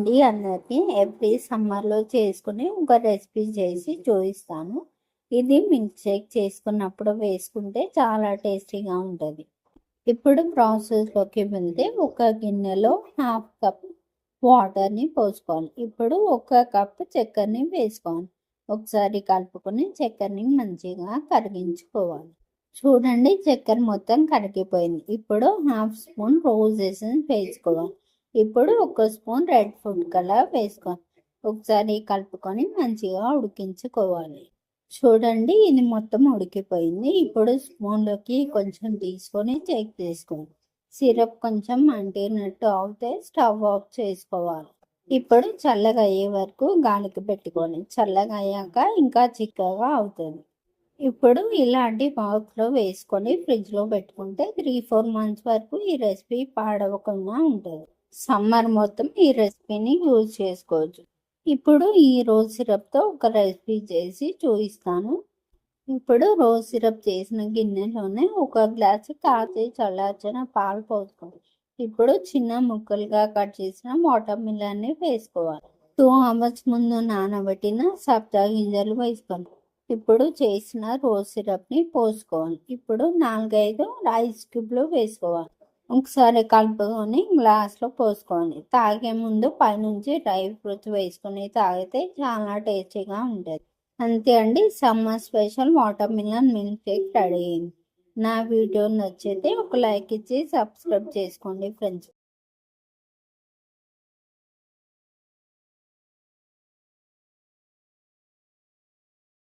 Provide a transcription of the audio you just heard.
అండి అందరికీ ఎవ్రీ సమ్మర్లో చేసుకుని ఒక రెసిపీ చేసి చూపిస్తాను. ఇది మిల్క్ షేక్ చేసుకున్నప్పుడు వేసుకుంటే చాలా టేస్టీగా ఉంటుంది. ఇప్పుడు ప్రాసెస్లోకి వెళ్తే ఒక గిన్నెలో హాఫ్ కప్ వాటర్ని పోసుకోవాలి. ఇప్పుడు ఒక కప్ చక్కెరని వేసుకోవాలి. ఒకసారి కలుపుకొని చక్కెరని మంచిగా కరిగించుకోవాలి. చూడండి, చక్కెర మొత్తం కరిగిపోయింది. ఇప్పుడు హాఫ్ స్పూన్ రోజ్ ఎసెన్స్ వేసుకోవాలి. ఇప్పుడు ఒక స్పూన్ రెడ్ ఫుడ్ కలర్ వేసుకోవాలి. ఒకసారి కలుపుకొని మంచిగా ఉడికించుకోవాలి. చూడండి, ఇది మొత్తం ఉడికిపోయింది. ఇప్పుడు స్పూన్లోకి కొంచెం తీసుకొని చెక్ చేసుకోవాలి. సిరప్ కొంచెం అంటినట్టు అవుతే స్టవ్ ఆఫ్ చేసుకోవాలి. ఇప్పుడు చల్లగా అయ్యే వరకు గాలికి పెట్టుకొని చల్లగా అయ్యాక ఇంకా చిక్కగా అవుతుంది. ఇప్పుడు ఇలాంటి బాక్స్లో వేసుకొని ఫ్రిడ్జ్లో పెట్టుకుంటే 3-4 మంత్స్ వరకు ఈ రెసిపీ పాడవకుండా ఉంటుంది. సమ్మర్ మొత్తం ఈ రెసిపీని యూజ్ చేసుకోవచ్చు. ఇప్పుడు ఈ రోజ్ సిరప్తో ఒక రెసిపీ చేసి చూపిస్తాను. ఇప్పుడు రోజ్ సిరప్ చేసిన గిన్నెలోనే ఒక గ్లాసు కాచి చల్లార్చిన పాలు పోసుకోవాలి. ఇప్పుడు చిన్న ముక్కలుగా కట్ చేసిన వాటర్ మిలన్ని వేసుకోవాలి. 2 అవర్స్ ముందు నానబెట్టిన సబ్జా గింజలు వేసుకోవాలి. ఇప్పుడు చేసిన రోజ్ సిరప్ని పోసుకోవాలి. ఇప్పుడు 4-5 ఐస్ క్యూబ్లు వేసుకోవాలి. ఒకసారి కలుపుకొని గ్లాస్లో పోసుకోండి. తాగే ముందు పైనుంచి డ్రై ఫ్రూట్స్ వేసుకొని తాగితే చాలా టేస్టీగా ఉంటుంది. అంతే అండి, summer special water melon milk shake ready అయింది. నా వీడియో నచ్చితే ఒక లైక్ ఇచ్చి సబ్స్క్రైబ్ చేసుకోండి ఫ్రెండ్స్.